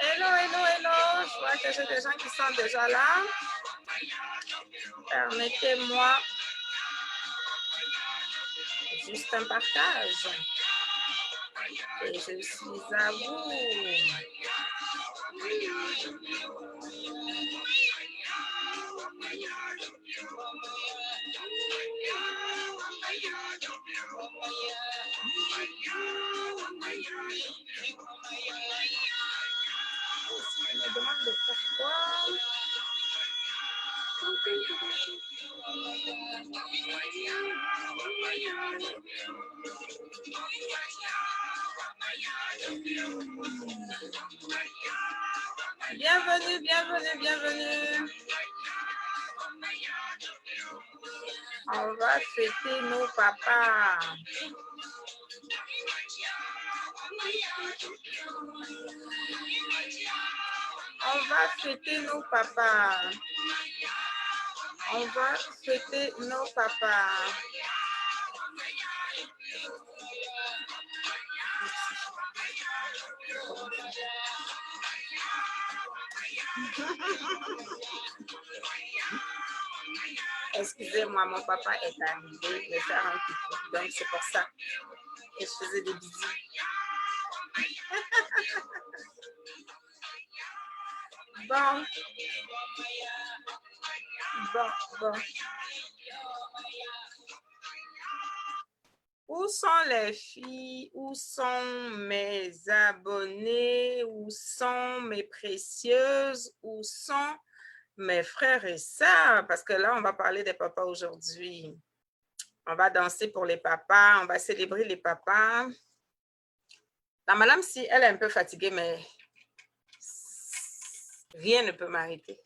Hello, hello, hello. Je vois que j'ai des gens qui sont déjà là. Permettez-moi juste un partage. Et je suis à vous. Je me demande de faire quoi. Bienvenue, bienvenue, bienvenue. On va fêter nos papas. On va fêter nos papas. On va fêter nos papas. Excusez-moi, mon papa est arrivé me faire un coucou. Donc, c'est pour ça que je faisais des bisous. Bon. Bon. Où sont les filles? Où sont mes abonnés? Où sont mes précieuses? Où sont mes frères et sœurs? Parce que là, on va parler des papas aujourd'hui. On va danser pour les papas. On va célébrer les papas. La madame, si elle est un peu fatiguée, mais rien ne peut m'arrêter.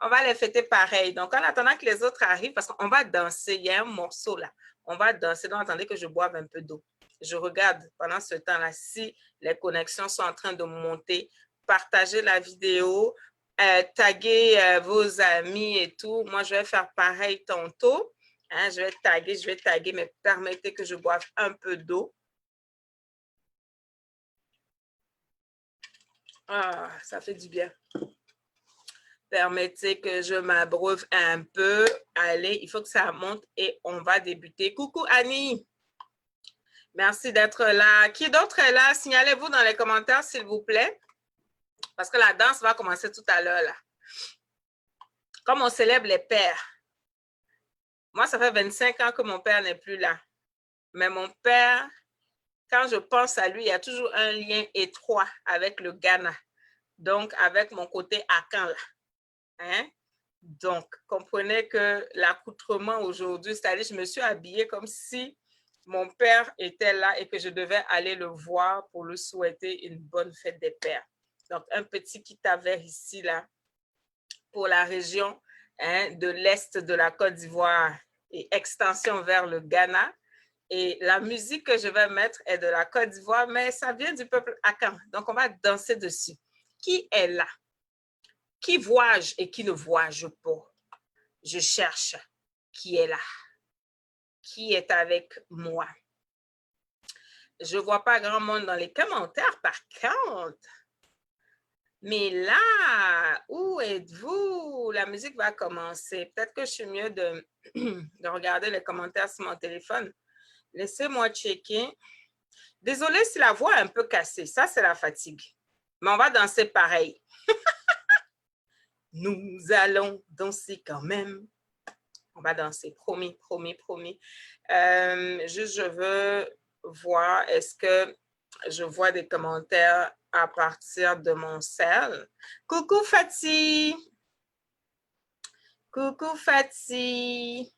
On va les fêter pareil. Donc, en attendant que les autres arrivent, parce qu'on va danser, il y a un morceau là. On va danser. Donc, attendez que je boive un peu d'eau. Je regarde pendant ce temps-là si les connexions sont en train de monter. Partagez la vidéo, taguez vos amis et tout. Moi, je vais faire pareil tantôt. Hein, je vais taguer, mais permettez que je boive un peu d'eau. Ah, ça fait du bien. Permettez que je m'abreuve un peu. Allez, il faut que ça monte et on va débuter. Coucou Annie. Merci d'être là. Qui d'autre est là? Signalez-vous dans les commentaires, s'il vous plaît. Parce que la danse va commencer tout à l'heure. Comme on célèbre les pères. Moi, ça fait 25 ans que mon père n'est plus là. Mais mon père, quand je pense à lui, il y a toujours un lien étroit avec le Ghana. Donc, avec mon côté Akan là. Hein? Donc, comprenez que l'accoutrement aujourd'hui, c'est-à-dire je me suis habillée comme si mon père était là et que je devais aller le voir pour lui souhaiter une bonne fête des pères. Donc, un petit kit-à-verre ici, là, pour la région de l'Est de la Côte d'Ivoire et extension vers le Ghana. Et la musique que je vais mettre est de la Côte d'Ivoire, mais ça vient du peuple Akan. Donc, on va danser dessus. Qui est là? Qui vois-je et qui ne vois-je pas? Je cherche qui est là, qui est avec moi. Je ne vois pas grand monde dans les commentaires par contre. Mais là, où êtes-vous? La musique va commencer. Peut-être que je suis mieux de regarder les commentaires sur mon téléphone. Laissez-moi checker. Désolée si la voix est un peu cassée. Ça, c'est la fatigue. Mais on va danser pareil. Nous allons danser quand même. On va danser, promis, promis, promis. Juste, je veux voir, est-ce que je vois des commentaires à partir de mon cell? Coucou Fatih! Coucou Fatih!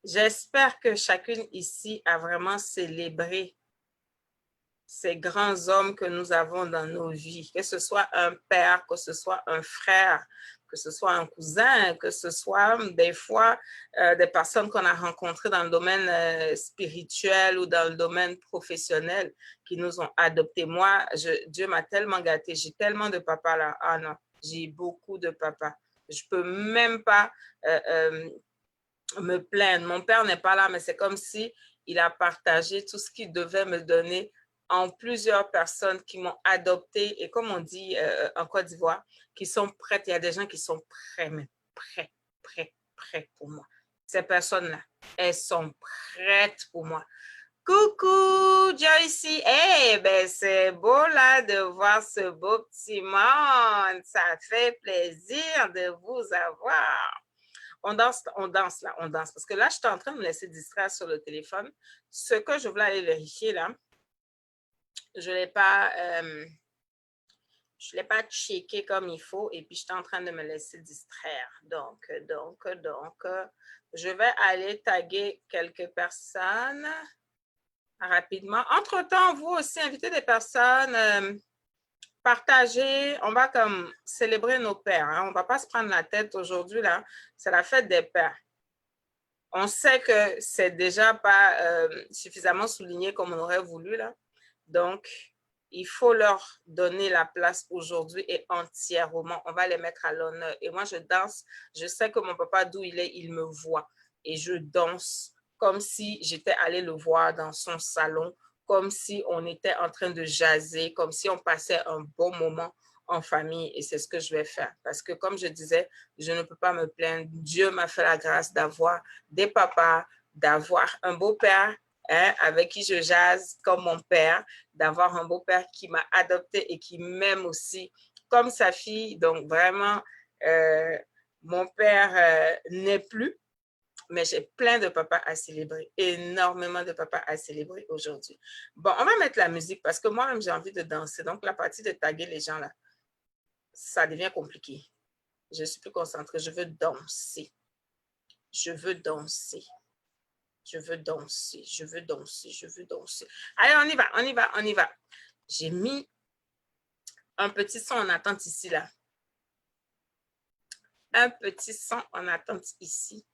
J'espère que chacune ici a vraiment célébré ces grands hommes que nous avons dans nos vies, que ce soit un père, que ce soit un frère, que ce soit un cousin, que ce soit des fois des personnes qu'on a rencontrées dans le domaine spirituel ou dans le domaine professionnel qui nous ont adoptés. Moi, Dieu m'a tellement gâtée, j'ai tellement de papas là. Ah non, j'ai beaucoup de papas. Je ne peux même pas me plaindre. Mon père n'est pas là, mais c'est comme si il a partagé tout ce qu'il devait me donner en plusieurs personnes qui m'ont adopté et comme on dit en Côte d'Ivoire, qui sont prêtes. Il y a des gens qui sont prêts, mais prêts pour moi. Ces personnes-là, elles sont prêtes pour moi. Coucou, Joycey. Eh ben, c'est beau là de voir ce beau petit monde. Ça fait plaisir de vous avoir. On danse là, on danse. Parce que là, je suis en train de me laisser distraire sur le téléphone. Ce que je voulais aller vérifier là, je ne l'ai pas checké comme il faut et puis je suis en train de me laisser distraire. Donc, je vais aller taguer quelques personnes rapidement. Entre-temps, vous aussi, invitez des personnes, partagez. On va comme célébrer nos pères. Hein. On ne va pas se prendre la tête aujourd'hui, là. C'est la fête des pères. On sait que c'est déjà pas suffisamment souligné comme on aurait voulu, là. Donc, il faut leur donner la place aujourd'hui et entièrement. On va les mettre à l'honneur. Et moi, je danse. Je sais que mon papa, d'où il est, il me voit. Et je danse comme si j'étais allée le voir dans son salon, comme si on était en train de jaser, comme si on passait un bon moment en famille. Et c'est ce que je vais faire. Parce que comme je disais, je ne peux pas me plaindre. Dieu m'a fait la grâce d'avoir des papas, d'avoir un beau-père, hein, avec qui je jase comme mon père, d'avoir un beau-père qui m'a adopté et qui m'aime aussi comme sa fille. Donc, vraiment, mon père n'est plus, mais j'ai plein de papas à célébrer, énormément de papas à célébrer aujourd'hui. Bon, on va mettre la musique parce que moi-même, j'ai envie de danser. Donc, la partie de taguer les gens là, ça devient compliqué. Je suis plus concentrée. Je veux danser. Je veux danser. Je veux danser, je veux danser, je veux danser. Allez, on y va, on y va, on y va. J'ai mis un petit son en attente ici, là. Un petit son en attente ici.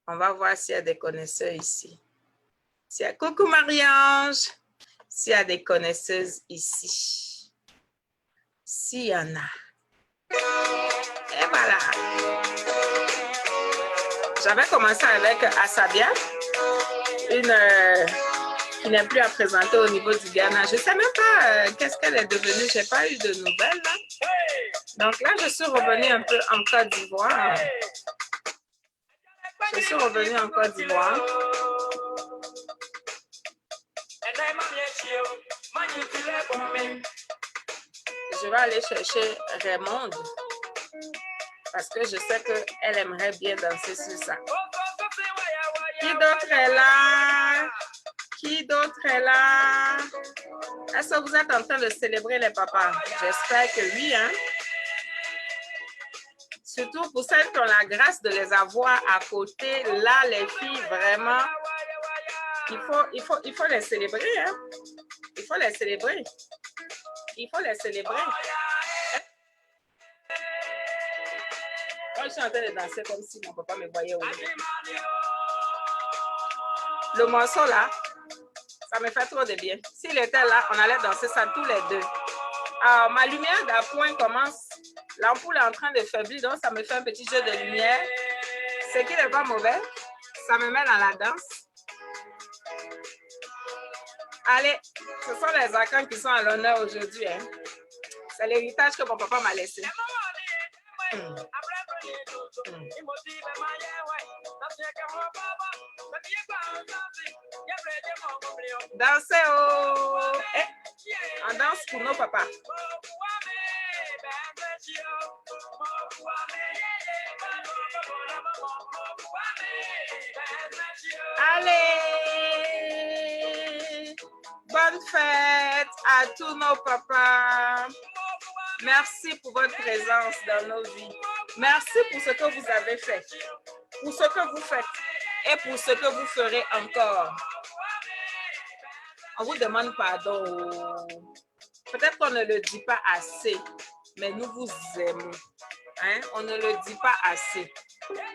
On va voir s'il y a des connaisseurs ici. Coucou Marie-Ange. S'il y a des connaisseuses ici. S'il y en a. Et voilà. J'avais commencé avec Asabia, une qui n'est plus à présenter au niveau du Ghana. Je ne sais même pas qu'est-ce qu'elle est devenue. Je n'ai pas eu de nouvelles. Là. Donc là, je suis revenue un peu en Côte d'Ivoire. Je suis revenue en Côte d'Ivoire. Je vais aller chercher Raymond parce que je sais qu'elle aimerait bien danser sur ça. Qui d'autre est là? Qui d'autre est là? Est-ce que vous êtes en train de célébrer les papas? J'espère que oui, hein? Surtout pour celles qui ont la grâce de les avoir à côté. Là, les filles, vraiment, il faut les célébrer, hein? Il faut les célébrer. Il faut les célébrer. Moi, je suis en train de danser comme si mon papa me voyait aujourd'hui. Le morceau là, ça me fait trop de bien. S'il était là, on allait danser ça tous les deux. Alors, ma lumière d'appoint commence. L'ampoule est en train de faiblir, donc ça me fait un petit jeu de lumière. Ce qui n'est pas mauvais. Ça me met dans la danse. Allez, ce sont les arcanes qui sont à l'honneur aujourd'hui. Hein. C'est l'héritage que mon papa m'a laissé. Dansez oh! On danse pour nos papas. Allez! Bonne fête à tous nos papas. Merci pour votre présence dans nos vies. Merci pour ce que vous avez fait, pour ce que vous faites et pour ce que vous ferez encore. On vous demande pardon. Peut-être qu'on ne le dit pas assez, mais nous vous aimons. Hein? On ne le dit pas assez.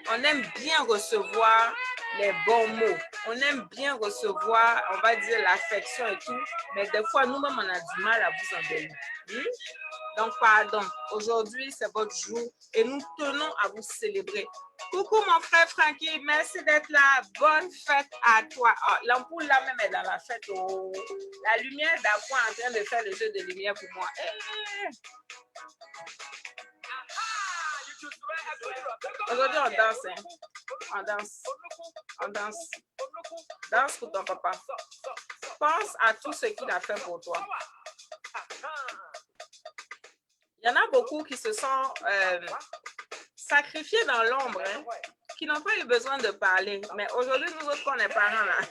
On aime bien recevoir les bons mots. On aime bien recevoir, on va dire, l'affection et tout, mais des fois, nous-mêmes, on a du mal à vous en donner. Donc, pardon. Aujourd'hui, c'est votre jour et nous tenons à vous célébrer. Coucou, mon frère Frankie. Merci d'être là. Bonne fête à toi. Oh, l'ampoule là même est dans la fête. Oh. La lumière d'Afro est en train de faire le jeu de lumière pour moi. Aujourd'hui, on danse. Hein? On danse. On danse. Danse pour ton papa. Pense à tout ce qu'il a fait pour toi. Il y en a beaucoup qui se sont sacrifiés dans l'ombre, hein, qui n'ont pas eu besoin de parler. Mais aujourd'hui, nous autres, qu'on est parents, là,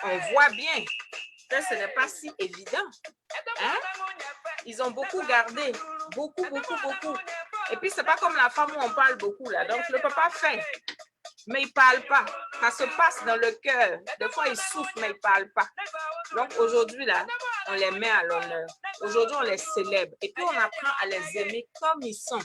on voit bien que ce n'est pas si évident. Hein? Ils ont beaucoup gardé. Beaucoup. Et puis, ce n'est pas comme la femme où on parle beaucoup, là. Donc, le papa fait, mais il ne parle pas. Ça se passe dans le cœur. Des fois, il souffre, mais il ne parle pas. Donc, aujourd'hui, là, on les met à l'honneur. Aujourd'hui, on les célèbre. Et puis, on apprend à les aimer comme ils sont.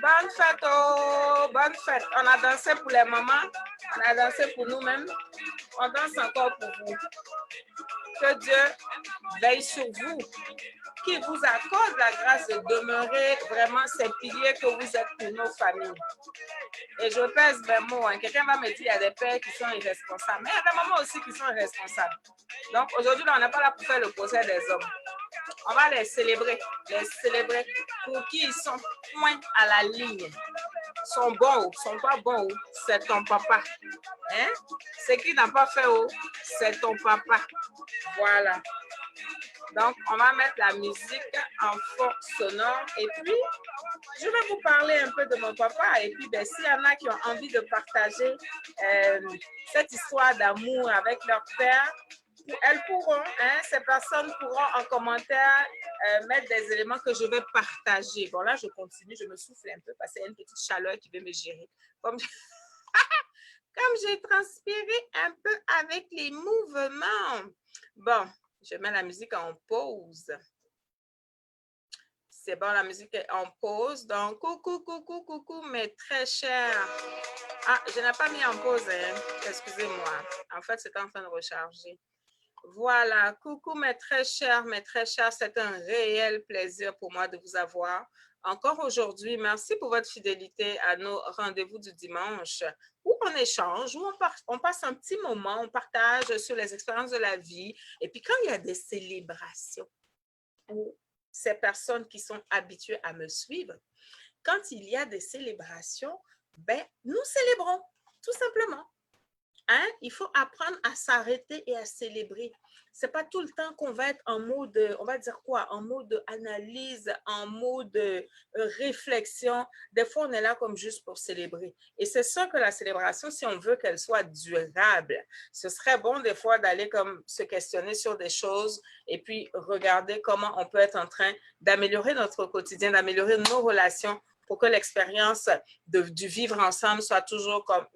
Bonne fête, oh, bonne fête. On a dansé pour les mamans, on a dansé pour nous-mêmes. On danse encore pour vous. Que Dieu veille sur vous, qu'il vous accorde la grâce de demeurer vraiment ces piliers que vous êtes pour nos familles. Et je pèse mes mots. Hein. Quelqu'un va me dire qu'il y a des pères qui sont irresponsables, mais il y a des mamans aussi qui sont irresponsables. Donc aujourd'hui, on n'est pas là pour faire le procès des hommes. On va les célébrer pour qui ils sont point à la ligne. Sont bons ou sont pas bons, c'est ton papa. Hein? Ce qui n'a pas fait, c'est ton papa. Voilà. Donc, on va mettre la musique en fond sonore et puis, je vais vous parler un peu de mon papa. Et puis, s'il y en a qui ont envie de partager cette histoire d'amour avec leur père, elles pourront, hein, ces personnes pourront en commentaire mettre des éléments que je vais partager. Bon, là, je continue, je me souffle un peu parce qu'il y a une petite chaleur qui veut me gérer. Comme j'ai transpiré un peu avec les mouvements. Bon, je mets la musique en pause. C'est bon, la musique est en pause. Donc, coucou, mes très chers. Ah, je n'ai pas mis en pause, hein. Excusez-moi. En fait, c'est en train de recharger. Voilà, coucou mes très chers, c'est un réel plaisir pour moi de vous avoir encore aujourd'hui. Merci pour votre fidélité à nos rendez-vous du dimanche où on échange, où on passe un petit moment, on partage sur les expériences de la vie. Et puis quand il y a des célébrations pour ces personnes qui sont habituées à me suivre, quand il y a des célébrations, ben, nous célébrons, tout simplement. Hein? Il faut apprendre à s'arrêter et à célébrer. Ce n'est pas tout le temps qu'on va être en mode, on va dire quoi, en mode analyse, en mode réflexion. Des fois, on est là comme juste pour célébrer. Et c'est ça que la célébration, si on veut qu'elle soit durable, ce serait bon des fois d'aller comme se questionner sur des choses et puis regarder comment on peut être en train d'améliorer notre quotidien, d'améliorer nos relations pour que l'expérience du vivre ensemble soit toujours comme...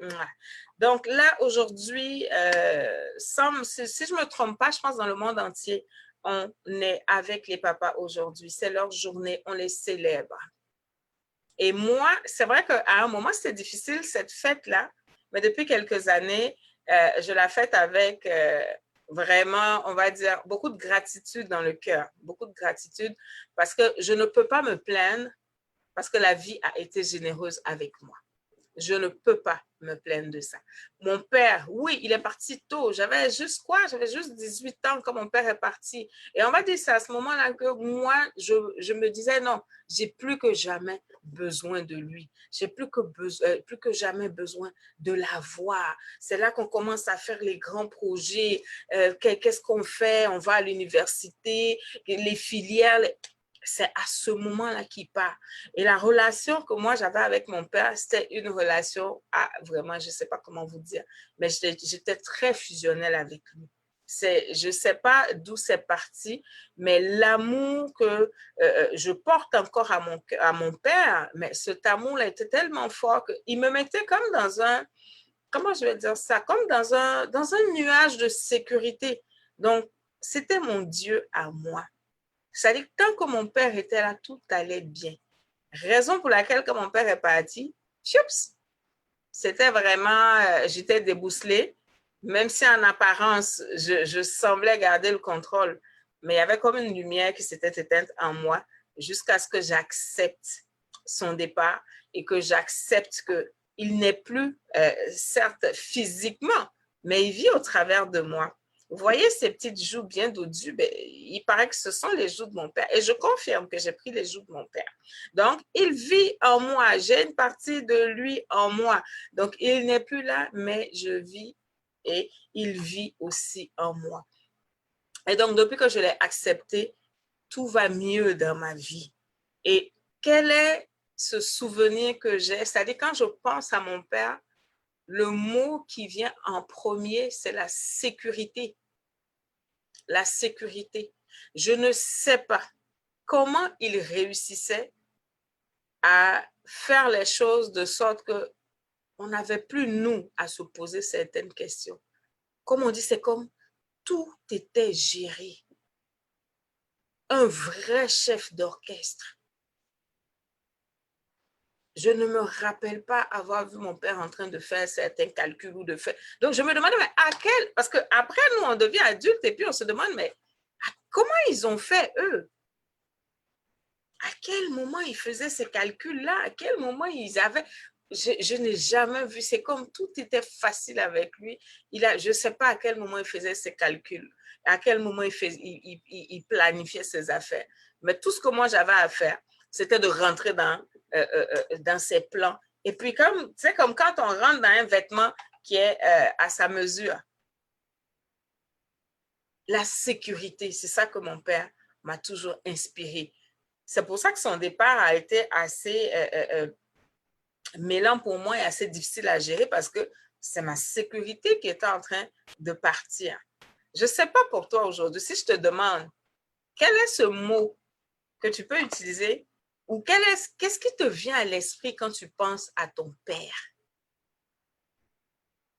Donc là, aujourd'hui, si je ne me trompe pas, je pense dans le monde entier, on est avec les papas aujourd'hui. C'est leur journée, on les célèbre. Et moi, c'est vrai qu'à un moment, c'était difficile, cette fête-là, mais depuis quelques années, je la fête avec vraiment, on va dire, beaucoup de gratitude dans le cœur. Beaucoup de gratitude parce que je ne peux pas me plaindre parce que la vie a été généreuse avec moi. Je ne peux pas me plaindre de ça. Mon père, oui, il est parti tôt. J'avais juste quoi? J'avais juste 18 ans quand mon père est parti. Et on va dire, c'est à ce moment-là que moi, je me disais, non, j'ai plus que jamais besoin de lui. J'ai plus que jamais besoin de la voir. C'est là qu'on commence à faire les grands projets. Qu'est-ce qu'on fait? On va à l'université, les filières. C'est à ce moment-là qu'il part. Et la relation que moi j'avais avec mon père, c'était une relation, vraiment, je ne sais pas comment vous dire, mais j'étais très fusionnelle avec lui. Je ne sais pas d'où c'est parti, mais l'amour que je porte encore à mon père, mais cet amour-là était tellement fort qu'il me mettait comme dans un, comment je vais dire ça, comme dans un nuage de sécurité. Donc, c'était mon Dieu à moi. C'est-à-dire que tant que mon père était là, tout allait bien. Raison pour laquelle, quand mon père est parti, choups, c'était vraiment, j'étais débousselée, même si en apparence, je semblais garder le contrôle. Mais il y avait comme une lumière qui s'était éteinte en moi jusqu'à ce que j'accepte son départ et que j'accepte qu'il n'est plus, certes physiquement, mais il vit au travers de moi. Vous voyez ces petites joues bien dodues, ben, il paraît que ce sont les joues de mon père. Et je confirme que j'ai pris les joues de mon père. Donc, il vit en moi. J'ai une partie de lui en moi. Donc, il n'est plus là, mais je vis et il vit aussi en moi. Et donc, depuis que je l'ai accepté, tout va mieux dans ma vie. Et quel est ce souvenir que j'ai? C'est-à-dire, quand je pense à mon père, le mot qui vient en premier, c'est la sécurité. La sécurité. Je ne sais pas comment il réussissait à faire les choses de sorte que on n'avait plus, nous, à se poser certaines questions. Comme on dit, c'est comme tout était géré. Un vrai chef d'orchestre. Je ne me rappelle pas avoir vu mon père en train de faire certains calculs ou de faire. Donc, je me demande, mais à quel. Parce qu'après, nous, on devient adulte et puis on se demande, mais comment ils ont fait, eux? À quel moment ils faisaient ces calculs-là? À quel moment ils avaient. Je n'ai jamais vu. C'est comme tout était facile avec lui. Je ne sais pas à quel moment il faisait ses calculs, à quel moment il planifiait ses affaires. Mais tout ce que moi j'avais à faire, c'était de rentrer dans ses plans. Et puis, c'est comme quand on rentre dans un vêtement qui est à sa mesure. La sécurité, c'est ça que mon père m'a toujours inspiré. C'est pour ça que son départ a été assez mêlant pour moi et assez difficile à gérer parce que c'est ma sécurité qui était en train de partir. Je ne sais pas pour toi aujourd'hui, si je te demande quel est ce mot que tu peux utiliser ou qu'est-ce qui te vient à l'esprit quand tu penses à ton père?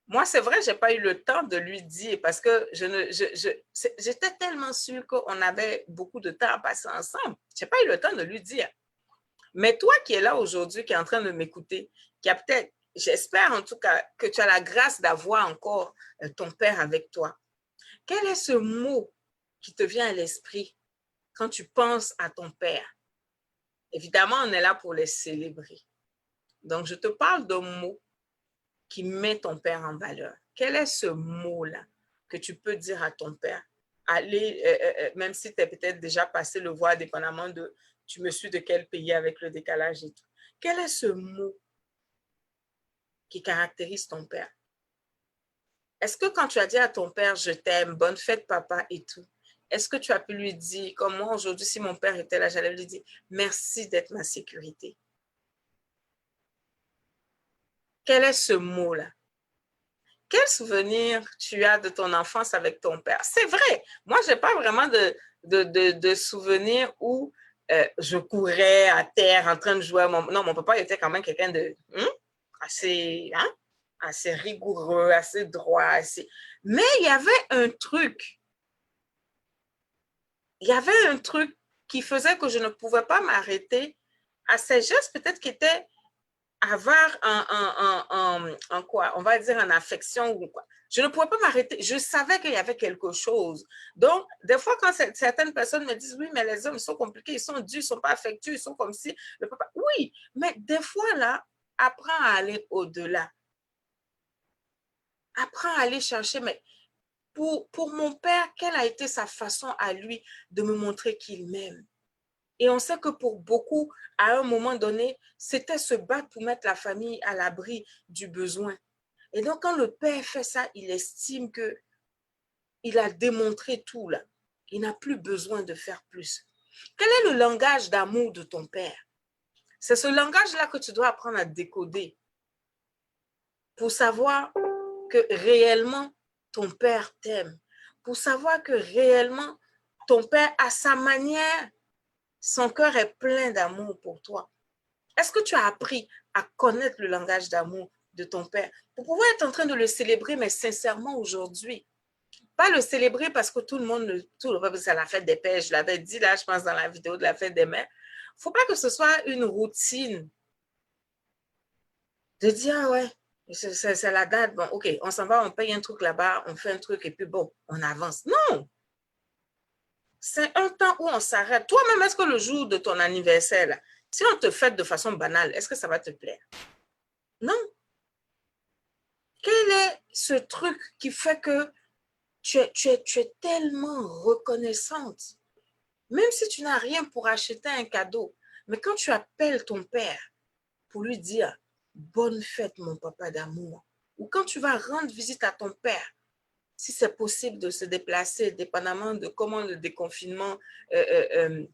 Moi, c'est vrai, je n'ai pas eu le temps de lui dire parce que j'étais tellement sûre qu'on avait beaucoup de temps à passer ensemble. Je n'ai pas eu le temps de lui dire. Mais toi qui es là aujourd'hui, qui est en train de m'écouter, qui a peut-être, j'espère en tout cas, que tu as la grâce d'avoir encore ton père avec toi. Quel est ce mot qui te vient à l'esprit quand tu penses à ton père? Évidemment, on est là pour les célébrer. Donc, je te parle d'un mot qui met ton père en valeur. Quel est ce mot-là que tu peux dire à ton père? Allez, même si tu es peut-être déjà passé le voir, dépendamment de tu me suis de quel pays avec le décalage et tout. Quel est ce mot qui caractérise ton père? Est-ce que quand tu as dit à ton père, je t'aime, bonne fête papa et tout, est-ce que tu as pu lui dire, comme moi aujourd'hui, si mon père était là, j'allais lui dire, merci d'être ma sécurité. Quel est ce mot-là? Quel souvenir tu as de ton enfance avec ton père? C'est vrai, moi, je n'ai pas vraiment de souvenirs où je courais à terre en train de jouer. Non, mon papa était quand même quelqu'un de assez rigoureux, assez droit. Mais il y avait un truc. Il y avait un truc qui faisait que je ne pouvais pas m'arrêter à ces gestes peut-être qui étaient avoir un quoi, on va dire en affection ou quoi. Je ne pouvais pas m'arrêter. Je savais qu'il y avait quelque chose. Donc, des fois, quand certaines personnes me disent, oui, mais les hommes sont compliqués, ils sont durs, ils ne sont pas affectueux, ils sont comme si le papa. Oui, mais des fois, là, apprends à aller au-delà. Apprends à aller chercher, mais pour mon père, quelle a été sa façon à lui de me montrer qu'il m'aime? Et on sait que pour beaucoup, à un moment donné, c'était se battre pour mettre la famille à l'abri du besoin. Et donc, quand le père fait ça, il estime qu'il a démontré tout là. Il n'a plus besoin de faire plus. Quel est le langage d'amour de ton père? C'est ce langage-là que tu dois apprendre à décoder pour savoir que réellement, ton père t'aime. Pour savoir que réellement, ton père, à sa manière, son cœur est plein d'amour pour toi. Est-ce que tu as appris à connaître le langage d'amour de ton père pour pouvoir être en train de le célébrer, mais sincèrement aujourd'hui? Pas le célébrer parce que tout le monde, c'est la fête des pères, je l'avais dit là, je pense dans la vidéo de la fête des mères. Il ne faut pas que ce soit une routine de dire, ah ouais, c'est la date, bon, ok, on s'en va, on paye un truc là-bas, on fait un truc et puis bon, on avance. Non! C'est un temps où on s'arrête. Toi-même, est-ce que le jour de ton anniversaire, là, si on te fête de façon banale, est-ce que ça va te plaire? Non. Quel est ce truc qui fait que tu es tellement reconnaissante? Même si tu n'as rien pour acheter un cadeau, mais quand tu appelles ton père pour lui dire « Bonne fête, mon papa d'amour », ou quand tu vas rendre visite à ton père, si c'est possible de se déplacer, dépendamment de comment le déconfinement est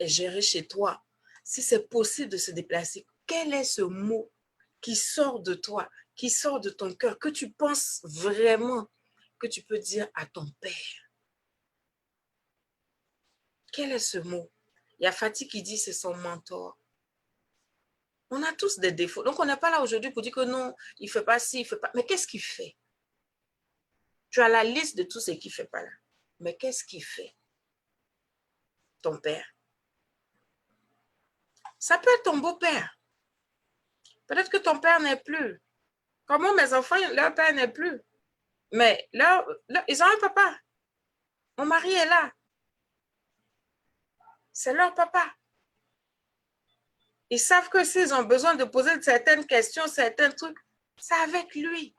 géré chez toi, si c'est possible de se déplacer, quel est ce mot qui sort de toi, qui sort de ton cœur, que tu penses vraiment que tu peux dire à ton père? Quel est ce mot? Il y a Fatih qui dit c'est son mentor. On a tous des défauts. Donc, on n'est pas là aujourd'hui pour dire que non, il ne fait pas ci, il ne fait pas. Mais qu'est-ce qu'il fait? Tu as la liste de tout ce qu'il ne fait pas là. Mais qu'est-ce qu'il fait? Ton père. Ça peut être ton beau-père. Peut-être que ton père n'est plus. Comment mes enfants, leur père n'est plus. Mais ils ont un papa. Mon mari est là. C'est leur papa. Ils savent que s'ils ont besoin de poser certaines questions, certains trucs, c'est avec lui.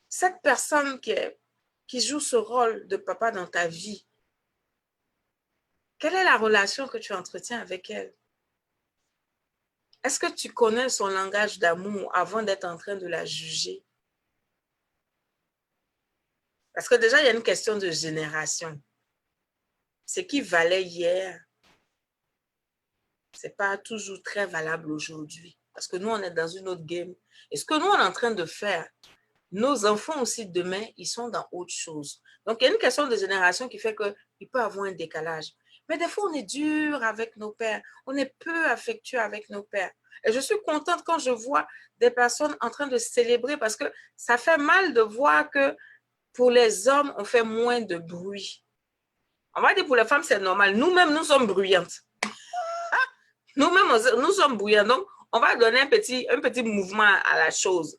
Cette personne qui joue ce rôle de papa dans ta vie, quelle est la relation que tu entretiens avec elle? Est-ce que tu connais son langage d'amour avant d'être en train de la juger? Parce que déjà, il y a une question de génération. Ce qui valait hier, ce n'est pas toujours très valable aujourd'hui. Parce que nous, on est dans une autre game. Et ce que nous, on est en train de faire, nos enfants aussi, demain, ils sont dans autre chose. Donc, il y a une question de génération qui fait qu'il peut y avoir un décalage. Mais des fois, on est dur avec nos pères. On est peu affectueux avec nos pères. Et je suis contente quand je vois des personnes en train de célébrer parce que ça fait mal de voir que pour les hommes, on fait moins de bruit. On va dire pour les femmes, c'est normal. Nous-mêmes, nous sommes bruyantes. Nous-mêmes, nous sommes bruyants. Donc, on va donner un petit mouvement à la chose.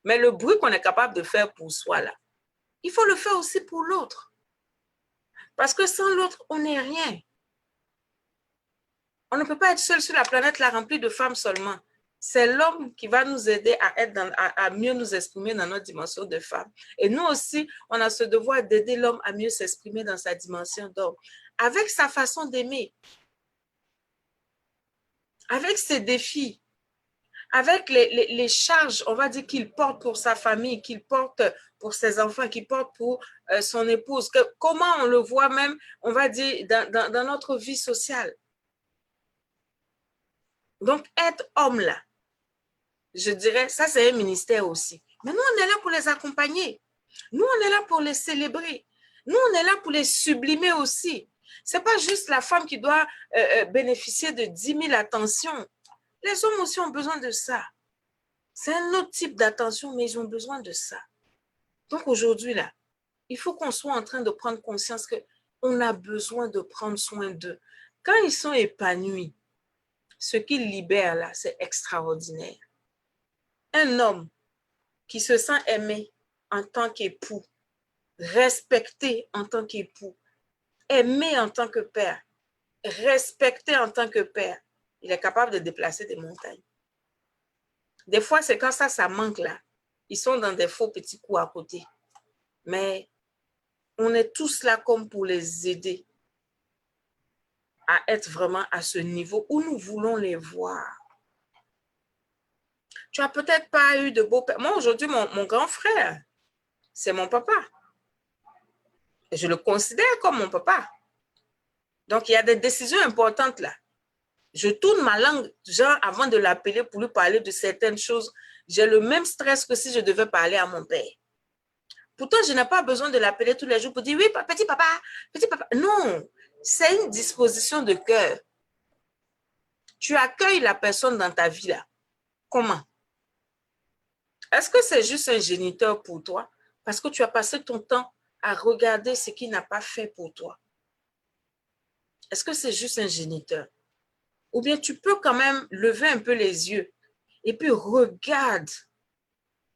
Mais le bruit qu'on est capable de faire pour soi, là, il faut le faire aussi pour l'autre. Parce que sans l'autre, on n'est rien. On ne peut pas être seul sur la planète là remplie de femmes seulement. C'est l'homme qui va nous aider à mieux nous exprimer dans notre dimension de femme. Et nous aussi, on a ce devoir d'aider l'homme à mieux s'exprimer dans sa dimension d'homme. Avec sa façon d'aimer. Avec ses défis. Avec les charges, on va dire, qu'il porte pour sa famille, qu'il porte pour ses enfants, qu'il porte pour son épouse. Comment on le voit même, on va dire, dans notre vie sociale. Donc, être homme là, je dirais, ça c'est un ministère aussi. Mais nous, on est là pour les accompagner. Nous, on est là pour les célébrer. Nous, on est là pour les sublimer aussi. Ce n'est pas juste la femme qui doit bénéficier de 10 000 attentions. Les hommes aussi ont besoin de ça. C'est un autre type d'attention, mais ils ont besoin de ça. Donc aujourd'hui, là, il faut qu'on soit en train de prendre conscience qu'on a besoin de prendre soin d'eux. Quand ils sont épanouis, ce qu'ils libèrent là, c'est extraordinaire. Un homme qui se sent aimé en tant qu'époux, respecté en tant qu'époux, aimé en tant que père, respecté en tant que père, il est capable de déplacer des montagnes. Des fois, c'est quand ça manque là. Ils sont dans des faux petits coups à côté. Mais on est tous là comme pour les aider à être vraiment à ce niveau où nous voulons les voir. Tu n'as peut-être pas eu de beau-père. Moi, aujourd'hui, mon grand frère, c'est mon papa. Je le considère comme mon papa. Donc, il y a des décisions importantes là. Je tourne ma langue, genre, avant de l'appeler pour lui parler de certaines choses. J'ai le même stress que si je devais parler à mon père. Pourtant, je n'ai pas besoin de l'appeler tous les jours pour dire, oui, petit papa, petit papa. Non, c'est une disposition de cœur. Tu accueilles la personne dans ta vie là. Comment? Est-ce que c'est juste un géniteur pour toi? Parce que tu as passé ton temps à regarder ce qu'il n'a pas fait pour toi. Est-ce que c'est juste un géniteur? Ou bien tu peux quand même lever un peu les yeux et puis regarde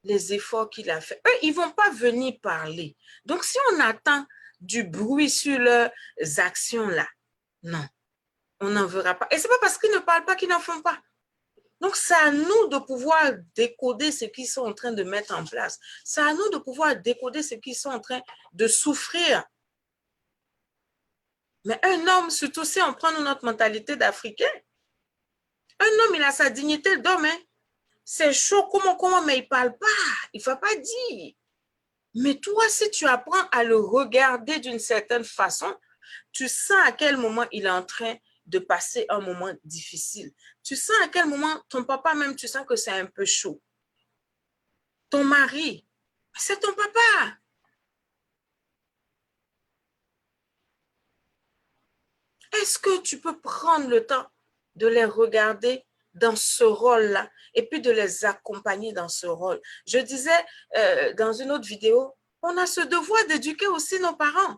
les efforts qu'il a fait. Eux, ils ne vont pas venir parler. Donc, si on attend du bruit sur leurs actions là, non, on n'en verra pas. Et ce n'est pas parce qu'ils ne parlent pas qu'ils n'en font pas. Donc, c'est à nous de pouvoir décoder ce qu'ils sont en train de mettre en place. C'est à nous de pouvoir décoder ce qu'ils sont en train de souffrir. Mais un homme, surtout si on prend notre mentalité d'Africain, un homme, il a sa dignité d'homme. Hein? C'est chaud, comment, mais il ne parle pas. Il ne va pas dire. Mais toi, si tu apprends à le regarder d'une certaine façon, tu sens à quel moment il est en train de passer un moment difficile. Tu sens à quel moment ton papa même, tu sens que c'est un peu chaud. Ton mari, c'est ton papa. Est-ce que tu peux prendre le temps de les regarder dans ce rôle-là et puis de les accompagner dans ce rôle? Je disais dans une autre vidéo, on a ce devoir d'éduquer aussi nos parents.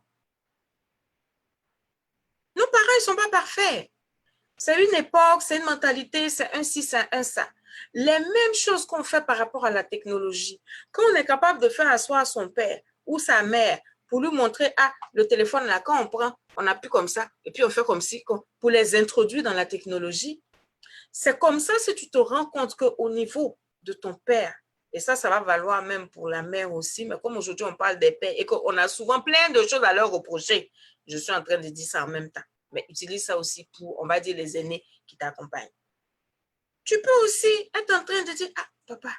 Nos parents, ils ne sont pas parfaits. C'est une époque, c'est une mentalité, c'est un ci, c'est un ça. Les mêmes choses qu'on fait par rapport à la technologie. Quand on est capable de faire asseoir son père ou sa mère pour lui montrer, ah, le téléphone là, quand on prend, on appuie comme ça, et puis on fait comme si, pour les introduire dans la technologie. C'est comme ça si tu te rends compte qu'au niveau de ton père, et ça va valoir même pour la mère aussi, mais comme aujourd'hui on parle des pères et qu'on a souvent plein de choses à leur reprocher, je suis en train de dire ça en même temps. Mais utilise ça aussi pour, on va dire, les aînés qui t'accompagnent. Tu peux aussi être en train de dire, ah, papa,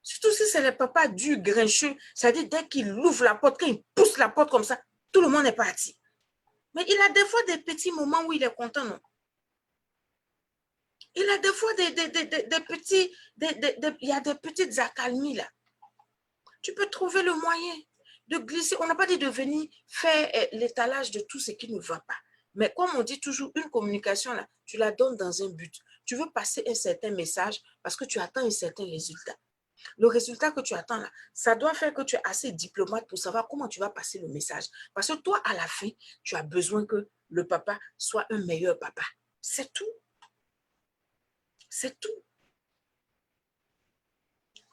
surtout si c'est le papa du grincheux, c'est-à-dire dès qu'il ouvre la porte, quand il pousse la porte comme ça, tout le monde est parti. Mais il a des fois des petits moments où il est content, non? Il a des fois des petits, il y a des petites accalmies là. Tu peux trouver le moyen de glisser. On n'a pas dit de venir faire l'étalage de tout ce qui ne va pas. Mais comme on dit toujours, une communication, là, tu la donnes dans un but. Tu veux passer un certain message parce que tu attends un certain résultat. Le résultat que tu attends là, ça doit faire que tu es assez diplomate pour savoir comment tu vas passer le message. Parce que toi, à la fin, tu as besoin que le papa soit un meilleur papa. C'est tout. C'est tout.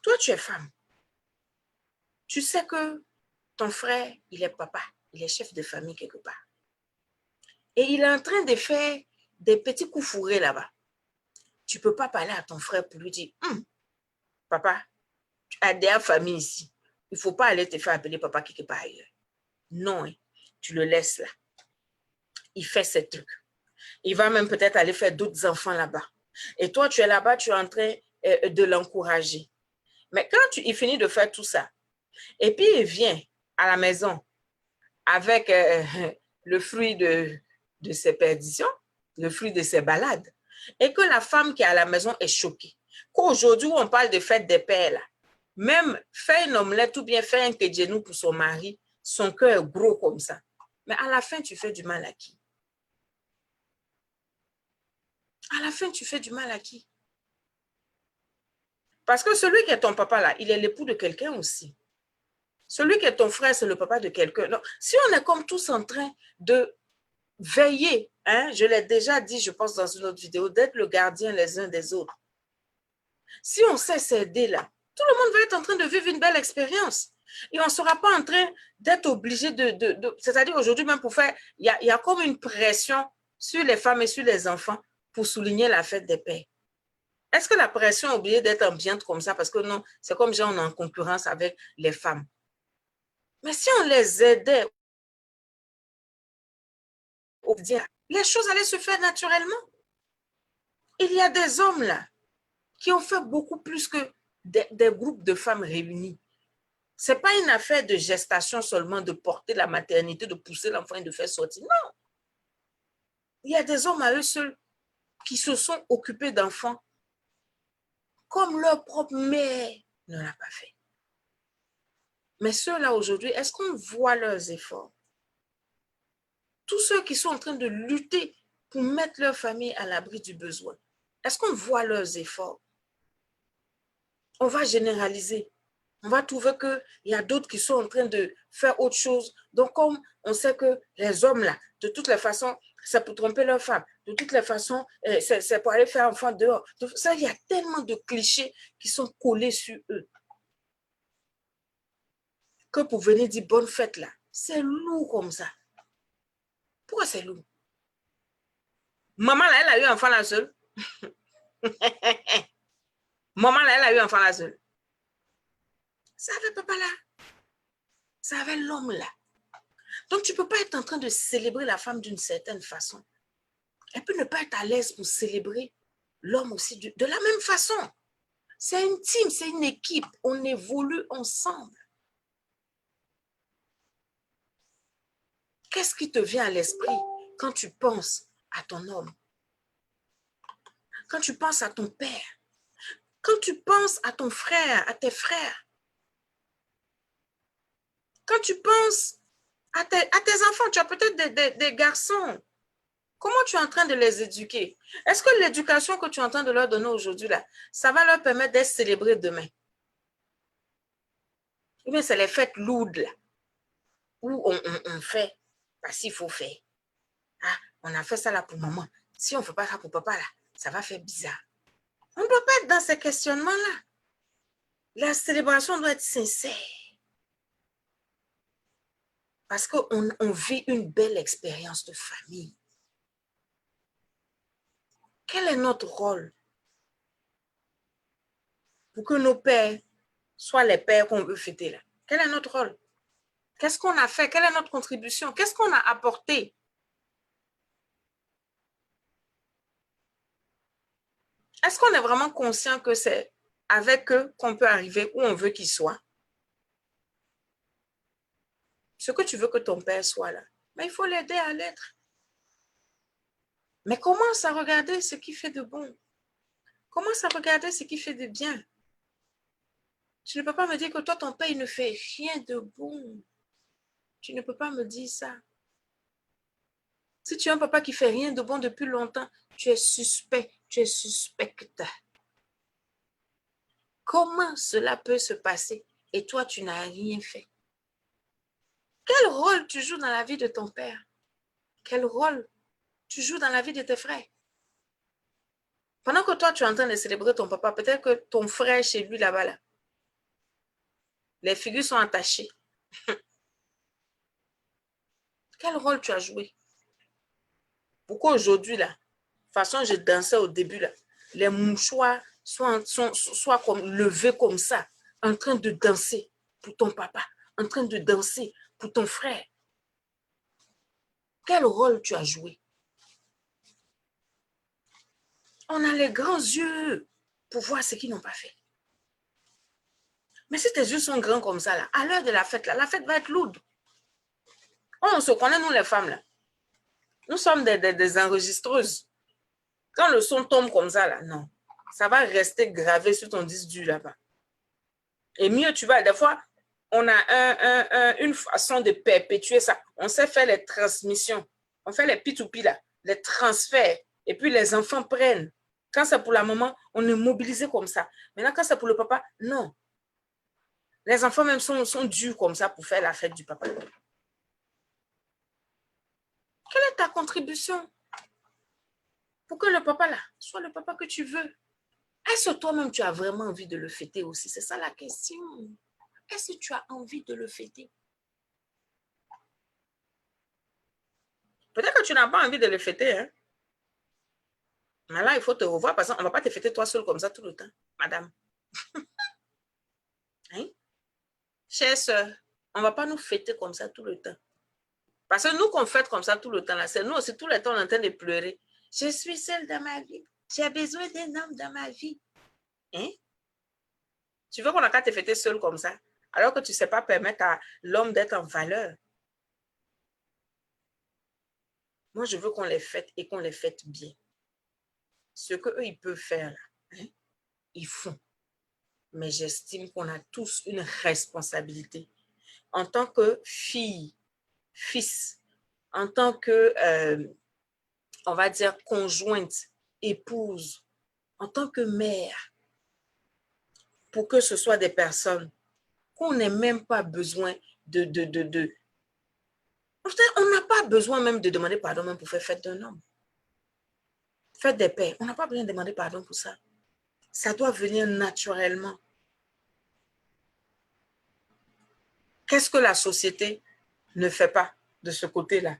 Toi, tu es femme. Tu sais que ton frère, il est papa. Il est chef de famille quelque part. Et il est en train de faire des petits coups fourrés là-bas. Tu ne peux pas parler à ton frère pour lui dire, papa, tu as des familles ici. Il ne faut pas aller te faire appeler papa quelque part ailleurs. Non, hein, tu le laisses là. Il fait ses trucs. Il va même peut-être aller faire d'autres enfants là-bas. Et toi, tu es là-bas, tu es en train de l'encourager. Mais quand il finit de faire tout ça, et puis il vient à la maison avec le fruit de ses perditions, le fruit de ses balades, et que la femme qui est à la maison est choquée. Qu'aujourd'hui, on parle de fête des pères, là, même faire une omelette ou bien faire un kedjenou pour son mari, son cœur est gros comme ça. Mais à la fin, tu fais du mal à qui? À la fin, tu fais du mal à qui? Parce que celui qui est ton papa là, il est l'époux de quelqu'un aussi. Celui qui est ton frère, c'est le papa de quelqu'un. Si on est comme tous en train de veiller, hein, je l'ai déjà dit, je pense, dans une autre vidéo, d'être le gardien les uns des autres. Si on sait s'aider là, tout le monde va être en train de vivre une belle expérience. Et on ne sera pas en train d'être obligé c'est-à-dire aujourd'hui même pour faire, il y a comme une pression sur les femmes et sur les enfants pour souligner la fête des pères. Est-ce que la pression est obligée d'être ambiante comme ça? Parce que non, c'est comme si on est en concurrence avec les femmes. Mais si on les aidait, les choses allaient se faire naturellement. Il y a des hommes là qui ont fait beaucoup plus que des groupes de femmes réunis. Ce n'est pas une affaire de gestation seulement, de porter la maternité, de pousser l'enfant et de faire sortir. Non. Il y a des hommes à eux seuls qui se sont occupés d'enfants comme leur propre mère ne l'a pas fait. Mais ceux-là aujourd'hui, est-ce qu'on voit leurs efforts? Tous ceux qui sont en train de lutter pour mettre leur famille à l'abri du besoin, est-ce qu'on voit leurs efforts? On va généraliser. On va trouver qu'il y a d'autres qui sont en train de faire autre chose. Donc, comme on sait que les hommes, là, de toutes les façons, c'est pour tromper leur femme. De toutes les façons, c'est pour aller faire enfant dehors. Donc, ça, il y a tellement de clichés qui sont collés sur eux. Que pour venir dire bonne fête, là, c'est lourd comme ça. Pourquoi c'est lourd? Maman, là, elle a eu un enfant là seule. Maman, là, elle a eu un enfant là seule. Ça avait papa là. Ça avait l'homme là. Donc, tu ne peux pas être en train de célébrer la femme d'une certaine façon. Elle peut ne pas être à l'aise pour célébrer l'homme aussi de la même façon. C'est une team, c'est une équipe. On évolue ensemble. Qu'est-ce qui te vient à l'esprit quand tu penses à ton homme? Quand tu penses à ton père? Quand tu penses à ton frère, à tes frères? Quand tu penses à tes enfants, tu as peut-être des garçons. Comment tu es en train de les éduquer? Est-ce que l'éducation que tu es en train de leur donner aujourd'hui, là, ça va leur permettre d'être célébrés demain? Ou bien c'est les fêtes lourdes, là, où on fait parce qu'il faut faire. Ah, on a fait ça là pour maman. Si on ne fait pas ça pour papa, là, ça va faire bizarre. On ne peut pas être dans ces questionnements-là. La célébration doit être sincère. Parce qu'on vit une belle expérience de famille. Quel est notre rôle pour que nos pères soient les pères qu'on veut fêter là? Quel est notre rôle? Qu'est-ce qu'on a fait? Quelle est notre contribution? Qu'est-ce qu'on a apporté? Est-ce qu'on est vraiment conscient que c'est avec eux qu'on peut arriver où on veut qu'ils soient? Ce que tu veux que ton père soit là, mais il faut l'aider à l'être. Mais commence à regarder ce qui fait de bon. Commence à regarder ce qui fait de bien. Tu ne peux pas me dire que toi, ton père, il ne fait rien de bon. Tu ne peux pas me dire ça. Si tu as un papa qui ne fait rien de bon depuis longtemps, tu es suspect, tu es suspecte. Comment cela peut se passer et toi, tu n'as rien fait? Quel rôle tu joues dans la vie de ton père? Quel rôle tu joues dans la vie de tes frères? Pendant que toi, tu es en train de célébrer ton papa, peut-être que ton frère chez lui là-bas, là, les figures sont attachées. Quel rôle tu as joué? Pourquoi aujourd'hui, là, de toute façon, je dansais au début, là, les mouchoirs soient comme, levés comme ça, en train de danser pour ton papa, en train de danser pour ton frère. Quel rôle tu as joué? On a les grands yeux pour voir ce qu'ils n'ont pas fait. Mais si tes yeux sont grands comme ça, là, à l'heure de la fête va être lourde. On se connaît, nous les femmes, là. Nous sommes des enregistreuses. Quand le son tombe comme ça, là, non. Ça va rester gravé sur ton disque dur là-bas. Et mieux, tu vas, des fois, on a une façon de perpétuer ça. On sait faire les transmissions. On fait les P2P là, les transferts. Et puis les enfants prennent. Quand c'est pour la maman, on est mobilisé comme ça. Maintenant, quand c'est pour le papa, non. Les enfants même sont durs comme ça pour faire la fête du papa. Quelle est ta contribution pour que le papa là soit le papa que tu veux? Est-ce que toi-même tu as vraiment envie de le fêter aussi? C'est ça la question. Est-ce que tu as envie de le fêter? Peut-être que tu n'as pas envie de le fêter, hein? Mais là, il faut te revoir parce qu'on ne va pas te fêter toi seul comme ça tout le temps, madame. Hein? Chère soeur, on ne va pas nous fêter comme ça tout le temps. Parce que nous, qu'on fait comme ça tout le temps, là, c'est nous aussi, tout le temps, on est en train de pleurer. Je suis seule dans ma vie. J'ai besoin d'un homme dans ma vie. Hein? Tu veux qu'on a qu'à te fêter seule comme ça, alors que tu ne sais pas permettre à l'homme d'être en valeur. Moi, je veux qu'on les fête et qu'on les fête bien. Ce qu'eux, ils peuvent faire, là, hein, ils font. Mais j'estime qu'on a tous une responsabilité. En tant que fille, fils, en tant que, on va dire, conjointe, épouse, en tant que mère, pour que ce soit des personnes qu'on n'ait même pas besoin de. On n'a pas besoin même de demander pardon même pour faire fête d'un homme. Fête des pères, on n'a pas besoin de demander pardon pour ça. Ça doit venir naturellement. Qu'est-ce que la société ne fait pas de ce côté-là?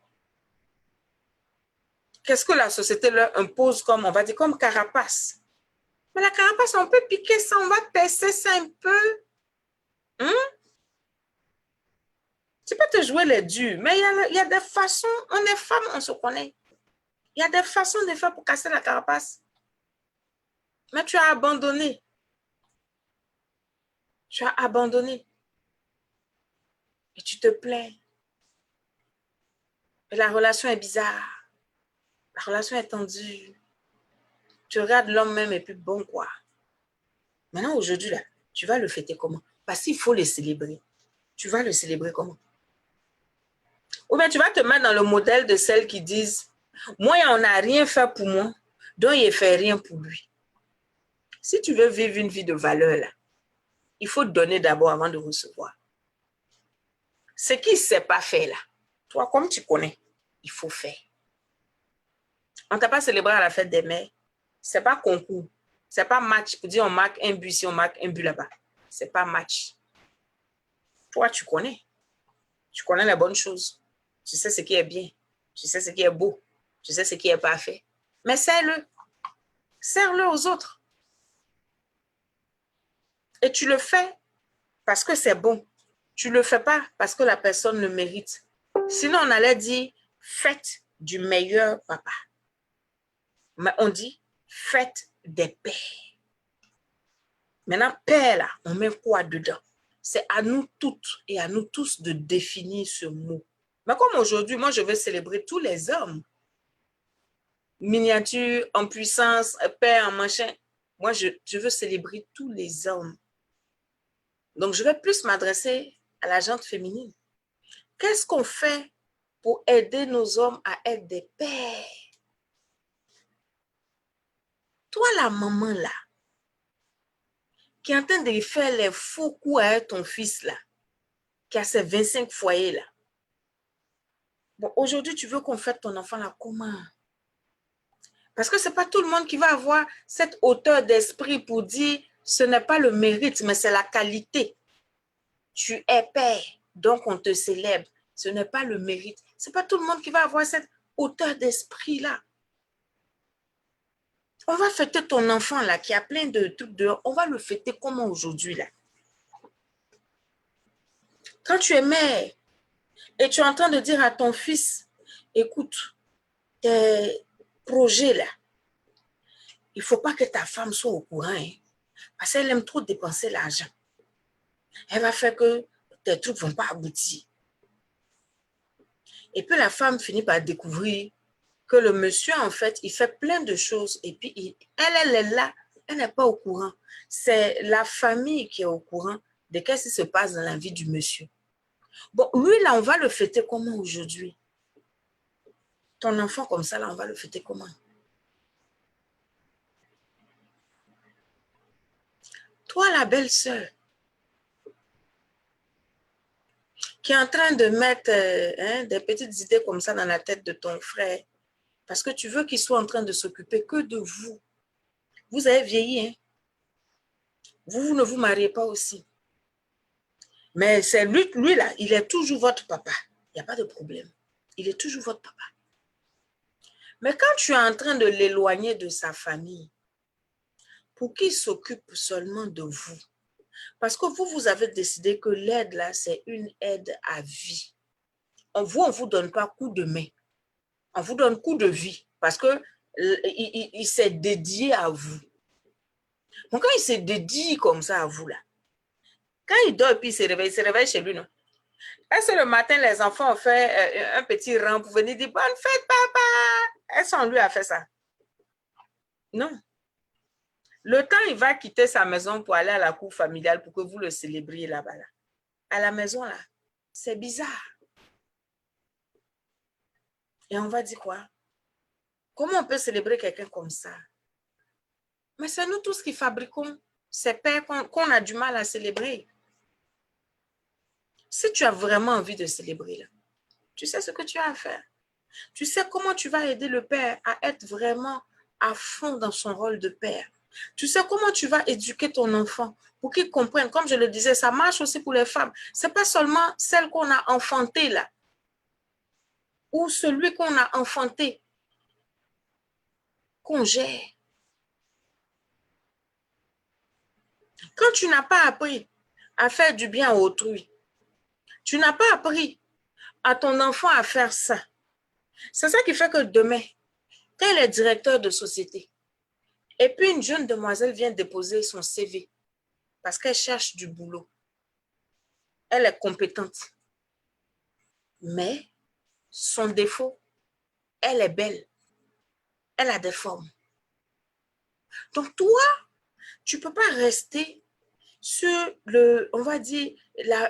Qu'est-ce que la société leur impose comme, on va dire, comme carapace? Mais la carapace, on peut piquer ça, on va percer ça un peu. Hein? Tu peux te jouer les durs, mais il y a des façons, on est femmes, on se connaît. Il y a des façons de faire pour casser la carapace. Mais tu as abandonné. Tu as abandonné. Et tu te plains. Et la relation est bizarre. La relation est tendue. Tu regardes l'homme même et puis bon quoi. Maintenant, aujourd'hui, là, tu vas le fêter comment? Parce qu'il faut le célébrer. Tu vas le célébrer comment? Ou bien tu vas te mettre dans le modèle de celles qui disent « Moi, on n'a rien fait pour moi, donc il ne fait rien pour lui. » Si tu veux vivre une vie de valeur, là, il faut donner d'abord avant de recevoir. Ce qui ne s'est pas fait là, toi, comme tu connais, il faut faire. On ne t'a pas célébré à la fête des mères. Ce n'est pas concours. Ce n'est pas match pour dire on marque un but ici, on marque un but là-bas. Ce n'est pas match. Toi, tu connais. Tu connais les bonnes choses. Tu sais ce qui est bien. Tu sais ce qui est beau. Tu sais ce qui est parfait. Mais sers-le. Sers-le aux autres. Et tu le fais parce que c'est bon. Tu ne le fais pas parce que la personne le mérite. Sinon, on allait dire fête du meilleur papa. Mais on dit fête des pères. Maintenant, père, là, on met quoi dedans? C'est à nous toutes et à nous tous de définir ce mot. Mais comme aujourd'hui, moi, je veux célébrer tous les hommes. Miniature, en puissance, père, en machin. Moi, je veux célébrer tous les hommes. Donc, je vais plus m'adresser à la gente féminine. Qu'est-ce qu'on fait pour aider nos hommes à être des pères? Toi, la maman, là, qui est en train de faire les faux coups à ton fils, là, qui a ses 25 foyers, là. Bon, aujourd'hui, tu veux qu'on fête ton enfant, là, comment? Parce que ce n'est pas tout le monde qui va avoir cette hauteur d'esprit pour dire ce n'est pas le mérite, mais c'est la qualité. Tu es père, donc on te célèbre. Ce n'est pas le mérite. Ce n'est pas tout le monde qui va avoir cette hauteur d'esprit-là. On va fêter ton enfant là qui a plein de trucs dehors. On va le fêter comment aujourd'hui là? Quand tu es mère et tu es en train de dire à ton fils, écoute, tes projets là, il ne faut pas que ta femme soit au courant, hein, parce qu'elle aime trop dépenser l'argent. Elle va faire que tes trucs ne vont pas aboutir. Et puis la femme finit par découvrir que le monsieur, en fait, il fait plein de choses et puis elle est là, elle n'est pas au courant. C'est la famille qui est au courant de ce qui se passe dans la vie du monsieur. Bon, lui, là, on va le fêter comment aujourd'hui? Ton enfant comme ça, là, on va le fêter comment? Toi, la belle-sœur, qui est en train de mettre des petites idées comme ça dans la tête de ton frère, parce que tu veux qu'il soit en train de s'occuper que de vous. Vous avez vieilli, hein? Vous ne vous mariez pas aussi. Mais c'est lui là, il est toujours votre papa. Il n'y a pas de problème. Il est toujours votre papa. Mais quand tu es en train de l'éloigner de sa famille, pour qu'il s'occupe seulement de vous, parce que vous avez décidé que l'aide là, c'est une aide à vie. on vous donne pas coup de main. On vous donne coup de vie parce que il s'est dédié à vous. Donc, quand il se dédie comme ça à vous, là, quand il dort et puis il se réveille chez lui, non? Est-ce que le matin, les enfants ont fait un petit rang pour venir dire « Bonne fête, papa » Est-ce qu'on lui a fait ça? Non. Le temps, il va quitter sa maison pour aller à la cour familiale pour que vous le célébriez là-bas. Là. À la maison, là, c'est bizarre. Et on va dire quoi? Comment on peut célébrer quelqu'un comme ça? Mais c'est nous tous qui fabriquons ces pères qu'on a du mal à célébrer. Si tu as vraiment envie de célébrer, là, tu sais ce que tu as à faire. Tu sais comment tu vas aider le père à être vraiment à fond dans son rôle de père. Tu sais comment tu vas éduquer ton enfant pour qu'il comprenne. Comme je le disais, ça marche aussi pour les femmes. Ce n'est pas seulement celle qu'on a enfantée là, ou celui qu'on a enfanté, qu'on gère. Quand tu n'as pas appris à faire du bien à autrui, tu n'as pas appris à ton enfant à faire ça. C'est ça qui fait que demain, quand il est directeur de société, et puis une jeune demoiselle vient déposer son CV parce qu'elle cherche du boulot. Elle est compétente. Mais son défaut, elle est belle. Elle a des formes. Donc toi, tu ne peux pas rester sur le, on va dire,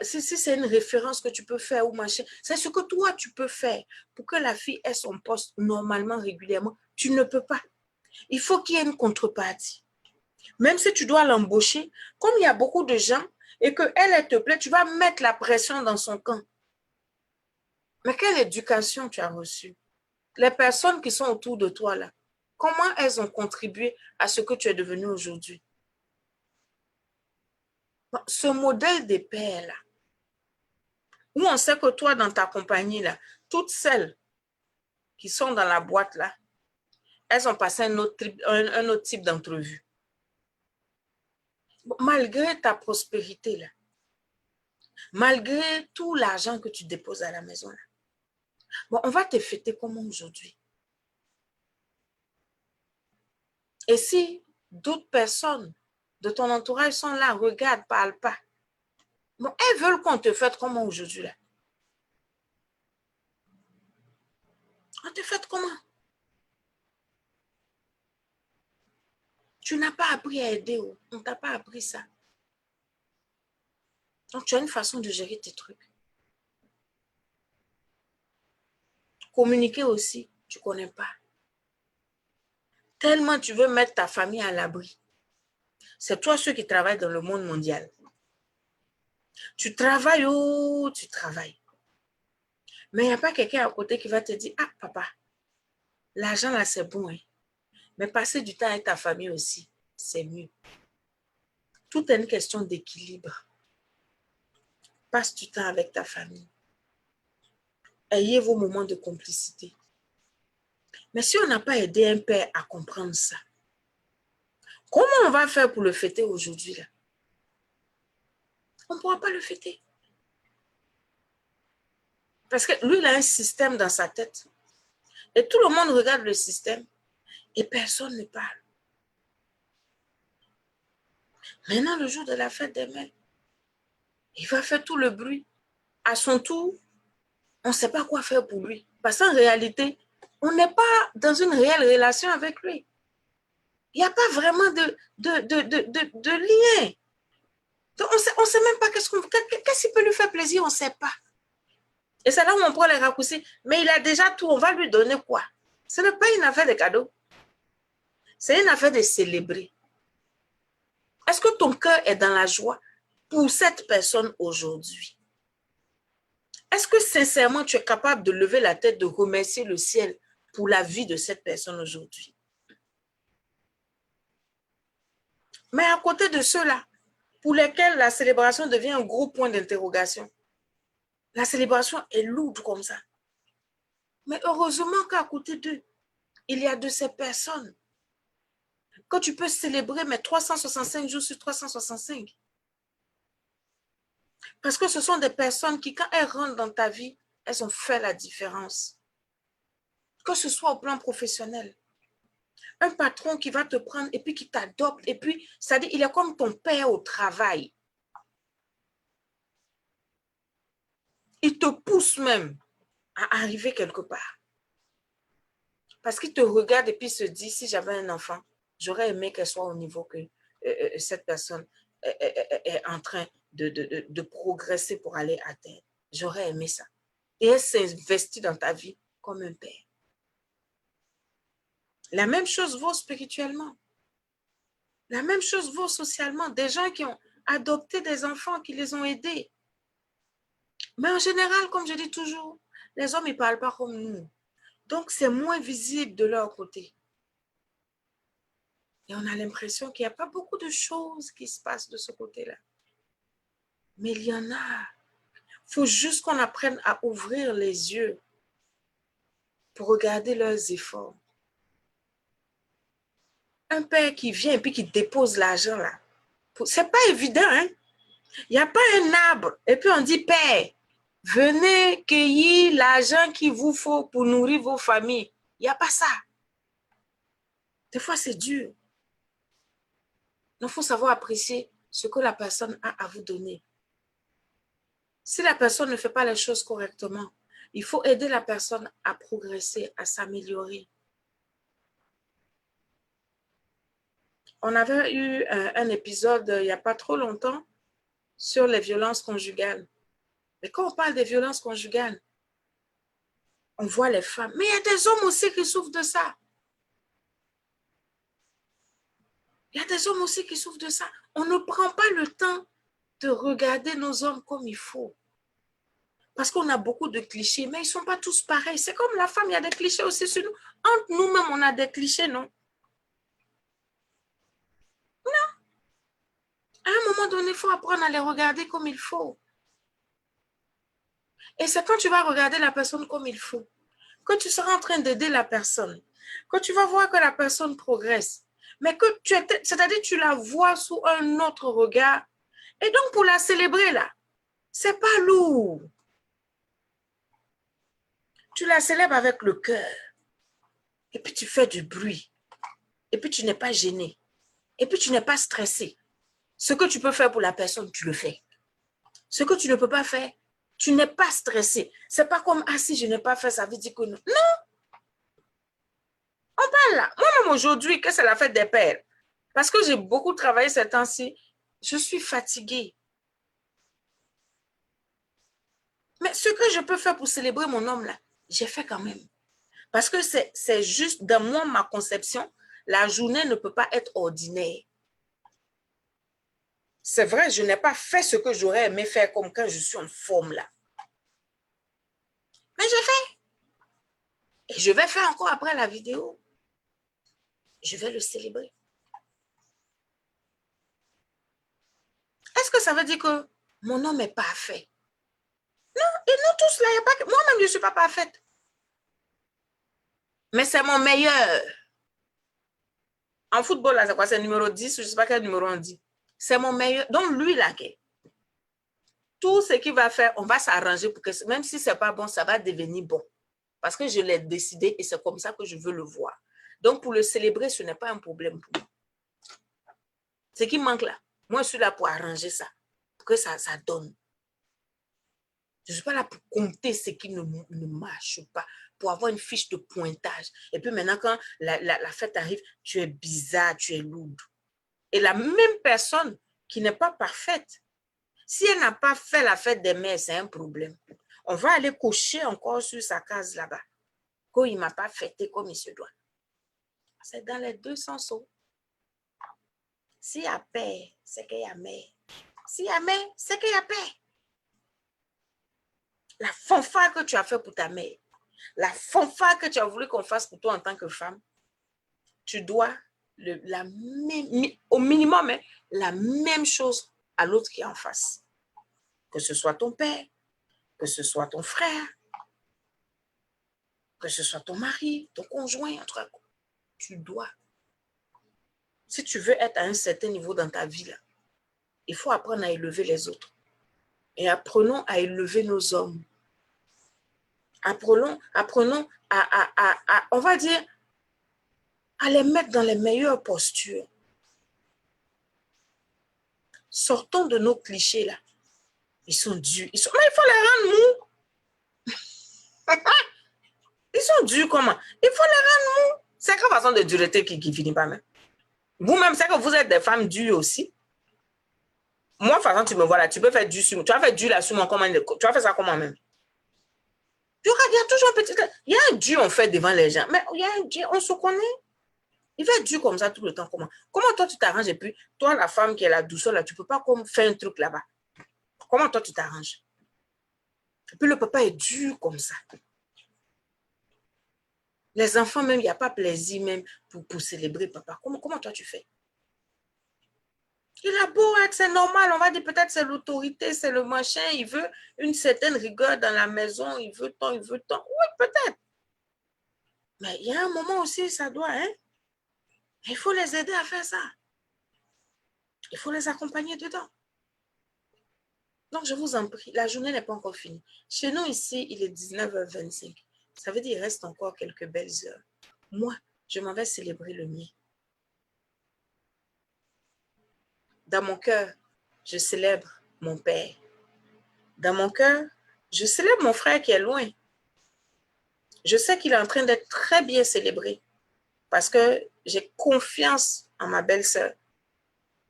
si c'est une référence que tu peux faire ou machin, c'est ce que toi tu peux faire pour que la fille ait son poste normalement, régulièrement. Tu ne peux pas. Il faut qu'il y ait une contrepartie. Même si tu dois l'embaucher, comme il y a beaucoup de gens et qu'elle, elle te plaît, tu vas mettre la pression dans son camp. Mais quelle éducation tu as reçue? Les personnes qui sont autour de toi, là, comment elles ont contribué à ce que tu es devenu aujourd'hui? Ce modèle des pères, là, où on sait que toi, dans ta compagnie, là, toutes celles qui sont dans la boîte, là, elles ont passé un autre type d'entrevue. Malgré ta prospérité, là, malgré tout l'argent que tu déposes à la maison, là, bon, on va te fêter comment aujourd'hui? Et si d'autres personnes de ton entourage sont là, regardent, parlent pas, bon, elles veulent qu'on te fête comment aujourd'hui, là? On te fête comment? Tu n'as pas appris à aider, on ne t'a pas appris ça. Donc, tu as une façon de gérer tes trucs. Communiquer aussi, tu ne connais pas. Tellement tu veux mettre ta famille à l'abri. C'est toi ceux qui travaillent dans le monde mondial. Tu travailles, oh, tu travailles. Mais il n'y a pas quelqu'un à côté qui va te dire, ah papa, l'argent là c'est bon, hein. Mais passer du temps avec ta famille aussi, c'est mieux. Tout est une question d'équilibre. Passe du temps avec ta famille. Ayez vos moments de complicité. Mais si on n'a pas aidé un père à comprendre ça, comment on va faire pour le fêter aujourd'hui là? On ne pourra pas le fêter. Parce que lui, il a un système dans sa tête. Et tout le monde regarde le système et personne ne parle. Maintenant, le jour de la fête des mères, il va faire tout le bruit. À son tour, on ne sait pas quoi faire pour lui. Parce qu'en réalité, on n'est pas dans une réelle relation avec lui. Il n'y a pas vraiment de lien. Donc, on ne sait même pas qu'est-ce qui peut lui faire plaisir, on ne sait pas. Et c'est là où on prend les raccourcis. Mais il a déjà tout, on va lui donner quoi? Ce n'est pas une affaire de cadeau. C'est une affaire de célébrer. Est-ce que ton cœur est dans la joie pour cette personne aujourd'hui? Est-ce que sincèrement tu es capable de lever la tête, de remercier le ciel pour la vie de cette personne aujourd'hui? Mais à côté de ceux-là, pour lesquels la célébration devient un gros point d'interrogation, la célébration est lourde comme ça. Mais heureusement qu'à côté d'eux, il y a de ces personnes que tu peux célébrer, mais 365 jours sur 365. Parce que ce sont des personnes qui, quand elles rentrent dans ta vie, elles ont fait la différence. Que ce soit au plan professionnel. Un patron qui va te prendre et puis qui t'adopte, et puis, c'est-à-dire, il est comme ton père au travail. Il te pousse même à arriver quelque part. Parce qu'il te regarde et puis se dit, si j'avais un enfant, j'aurais aimé qu'elle soit au niveau que cette personne est en train de progresser pour aller à terre. J'aurais aimé ça. Et elle s'investit dans ta vie comme un père. La même chose vaut spirituellement. La même chose vaut socialement. Des gens qui ont adopté des enfants, qui les ont aidés. Mais en général, comme je dis toujours, les hommes, ils ne parlent pas comme nous. Donc, c'est moins visible de leur côté. Et on a l'impression qu'il n'y a pas beaucoup de choses qui se passent de ce côté-là. Mais il y en a. Il faut juste qu'on apprenne à ouvrir les yeux pour regarder leurs efforts. Un père qui vient et puis qui dépose l'argent là, c'est pas évident, hein? Il n'y a pas un arbre et puis on dit, père, venez cueillir l'argent qu'il vous faut pour nourrir vos familles. Il n'y a pas ça. Des fois, c'est dur. Il faut savoir apprécier ce que la personne a à vous donner. Si la personne ne fait pas les choses correctement, il faut aider la personne à progresser, à s'améliorer. On avait eu un épisode il n'y a pas trop longtemps sur les violences conjugales. Mais quand on parle des violences conjugales, on voit les femmes. Mais il y a des hommes aussi qui souffrent de ça. Il y a des hommes aussi qui souffrent de ça. On ne prend pas le temps de regarder nos hommes comme il faut. Parce qu'on a beaucoup de clichés, mais ils ne sont pas tous pareils. C'est comme la femme, il y a des clichés aussi sur nous. Entre nous-mêmes, on a des clichés, non? Non. À un moment donné, il faut apprendre à les regarder comme il faut. Et c'est quand tu vas regarder la personne comme il faut, que tu seras en train d'aider la personne, que tu vas voir que la personne progresse, mais que c'est-à-dire tu la vois sous un autre regard. Et donc, pour la célébrer, là, c'est pas lourd. Tu la célèbres avec le cœur. Et puis, tu fais du bruit. Et puis, tu n'es pas gêné. Et puis, tu n'es pas stressé. Ce que tu peux faire pour la personne, tu le fais. Ce que tu ne peux pas faire, tu n'es pas stressé. C'est pas comme, ah, si je n'ai pas fait, ça veut dire que non. Non! On parle là. Moi-même aujourd'hui, que c'est la fête des pères. Parce que j'ai beaucoup travaillé ces temps-ci, je suis fatiguée. Mais ce que je peux faire pour célébrer mon homme là, j'ai fait quand même. Parce que c'est juste dans moi, ma conception, la journée ne peut pas être ordinaire. C'est vrai, je n'ai pas fait ce que j'aurais aimé faire comme quand je suis en forme là. Mais j'ai fait. Et je vais faire encore après la vidéo. Je vais le célébrer. Est-ce que ça veut dire que mon homme est parfait? Non, et nous tous là, il n'y a pas que... Moi-même, je ne suis pas parfaite. Mais c'est mon meilleur. En football, là, c'est quoi? C'est numéro 10, je ne sais pas quel numéro on dit. C'est mon meilleur. Donc, lui, là, tout ce qu'il va faire, on va s'arranger pour que, même si ce n'est pas bon, ça va devenir bon. Parce que je l'ai décidé et c'est comme ça que je veux le voir. Donc, pour le célébrer, ce n'est pas un problème pour moi. Ce qui manque là, moi, je suis là pour arranger ça, pour que ça donne. Je ne suis pas là pour compter ce qui ne marche pas, pour avoir une fiche de pointage. Et puis maintenant, quand la fête arrive, tu es bizarre, tu es lourde. Et la même personne qui n'est pas parfaite, si elle n'a pas fait la fête des mères, c'est un problème. On va aller cocher encore sur sa case là-bas. Qu'il ne m'a pas fêté comme il se doit. C'est dans les deux sens. S'il y a paix, c'est qu'il y a mère. S'il y a mère, c'est qu'il y a paix. La fanfare que tu as fait pour ta mère, la fanfare que tu as voulu qu'on fasse pour toi en tant que femme, tu dois au minimum la même chose à l'autre qui est en face. Que ce soit ton père, que ce soit ton frère, que ce soit ton mari, ton conjoint, tu dois. Si tu veux être à un certain niveau dans ta vie, là, il faut apprendre à élever les autres. Et apprenons à élever nos hommes. apprenons on va dire, à les mettre dans les meilleures postures. Sortons de nos clichés là. Ils sont durs. Mais il faut les rendre mous. Ils sont durs comment? Il faut les rendre mous. C'est quelle façon de dureté qui finit pas même? Vous-même, c'est que vous êtes des femmes dures aussi. Moi, par exemple, tu me vois là, tu peux faire du sur moi. Tu as fait du là sur mon commande. Tu as fait ça comment même? Il y a toujours un petit... Il y a un Dieu, on fait devant les gens. Mais il y a un Dieu, on se connaît. Il va être dur comme ça tout le temps. Comment toi, tu t'arranges? Et puis, toi, la femme qui est la douceur, là, tu ne peux pas comme faire un truc là-bas. Comment toi, tu t'arranges? Et puis, le papa est dur comme ça. Les enfants, même, il n'y a pas plaisir même pour célébrer papa. Comment toi, tu fais? Il a beau être, c'est normal. On va dire peut-être c'est l'autorité, c'est le machin. Il veut une certaine rigueur dans la maison. Il veut tant, il veut tant. Oui, peut-être. Mais il y a un moment aussi, ça doit, hein? Il faut les aider à faire ça. Il faut les accompagner dedans. Donc, je vous en prie, la journée n'est pas encore finie. Chez nous, ici, il est 19h25. Ça veut dire qu'il reste encore quelques belles heures. Moi, je m'en vais célébrer le mien. Dans mon cœur, je célèbre mon père. Dans mon cœur, je célèbre mon frère qui est loin. Je sais qu'il est en train d'être très bien célébré parce que j'ai confiance en ma belle-sœur.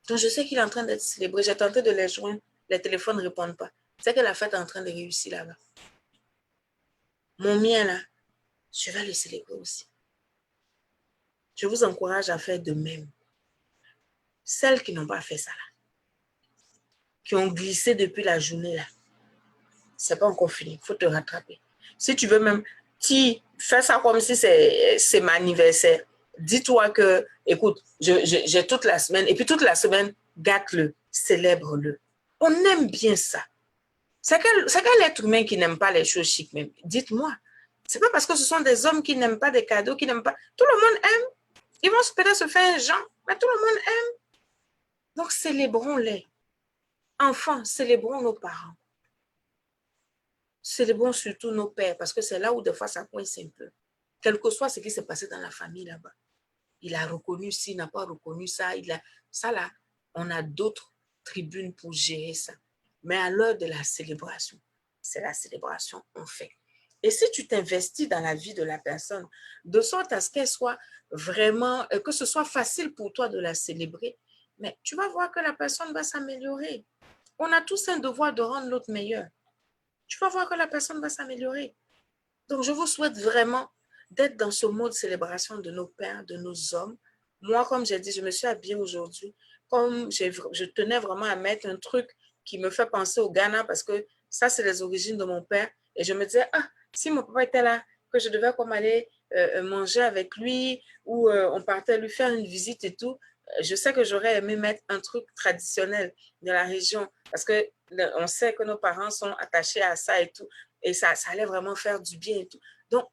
Donc, je sais qu'il est en train d'être célébré. J'ai tenté de les joindre. Les téléphones ne répondent pas. C'est que la fête est en train de réussir là-bas. Mon mien, là, je vais le célébrer aussi. Je vous encourage à faire de même. Celles qui n'ont pas fait ça, là, qui ont glissé depuis la journée, là, c'est pas encore fini. Il faut te rattraper. Si tu veux même, fais ça comme si c'est mon anniversaire. Dis-toi que, écoute, j'ai toute la semaine, et puis toute la semaine, gâte-le, célèbre-le. On aime bien ça. C'est quel être humain qui n'aime pas les choses chics même? Dites-moi. C'est pas parce que ce sont des hommes qui n'aiment pas des cadeaux, qui n'aiment pas. Tout le monde aime. Ils vont peut-être se faire un genre, mais tout le monde aime. Donc, célébrons-les. Enfants, célébrons nos parents. Célébrons surtout nos pères, parce que c'est là où des fois ça coince un peu. Quel que soit ce qui s'est passé dans la famille là-bas. Il a reconnu ci, il n'a pas reconnu ça. Ça là, on a d'autres tribunes pour gérer ça. Mais à l'heure de la célébration, c'est la célébration, on fait. Et si tu t'investis dans la vie de la personne, de sorte à ce qu'elle soit vraiment, que ce soit facile pour toi de la célébrer, mais tu vas voir que la personne va s'améliorer. On a tous un devoir de rendre l'autre meilleur. Tu vas voir que la personne va s'améliorer. Donc, je vous souhaite vraiment d'être dans ce mode célébration de nos pères, de nos hommes. Moi, comme j'ai dit, je me suis habillée aujourd'hui, comme je tenais vraiment à mettre un truc qui me fait penser au Ghana, parce que ça, c'est les origines de mon père. Et je me disais, si mon papa était là, que je devais comme aller manger avec lui, ou on partait lui faire une visite et tout, je sais que j'aurais aimé mettre un truc traditionnel de la région, parce que on sait que nos parents sont attachés à ça et tout, et ça allait vraiment faire du bien et tout. Donc,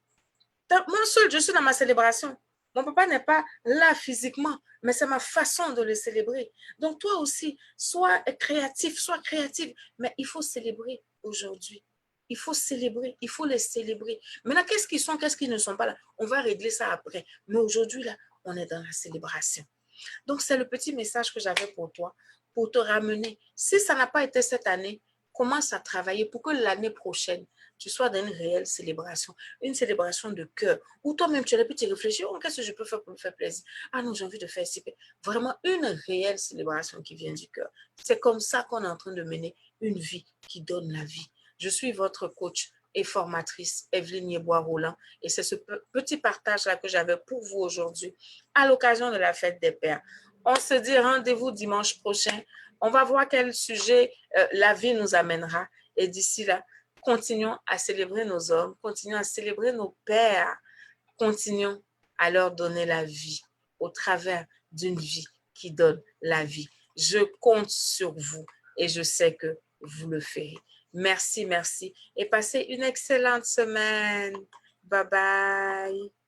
moi seul, je suis dans ma célébration. Mon papa n'est pas là physiquement, mais c'est ma façon de le célébrer. Donc, toi aussi, sois créatif, sois créative, mais il faut célébrer aujourd'hui. Il faut célébrer, il faut les célébrer. Maintenant, qu'est-ce qu'ils sont, qu'est-ce qu'ils ne sont pas là? On va régler ça après. Mais aujourd'hui, là, on est dans la célébration. Donc, c'est le petit message que j'avais pour toi, pour te ramener. Si ça n'a pas été cette année, commence à travailler pour que l'année prochaine, tu sois dans une réelle célébration, une célébration de cœur, où toi-même, tu aurais pu te réfléchir, qu'est-ce que je peux faire pour me faire plaisir? Ah non, j'ai envie de faire ci. Vraiment une réelle célébration qui vient du cœur. C'est comme ça qu'on est en train de mener une vie qui donne la vie. Je suis votre coach et formatrice Evelyne Yeboah-Roland, et c'est ce petit partage-là que j'avais pour vous aujourd'hui à l'occasion de la fête des pères. On se dit rendez-vous dimanche prochain. On va voir quel sujet la vie nous amènera. Et d'ici là, continuons à célébrer nos hommes, continuons à célébrer nos pères, continuons à leur donner la vie au travers d'une vie qui donne la vie. Je compte sur vous et je sais que vous le ferez. Merci, merci et passez une excellente semaine. Bye bye.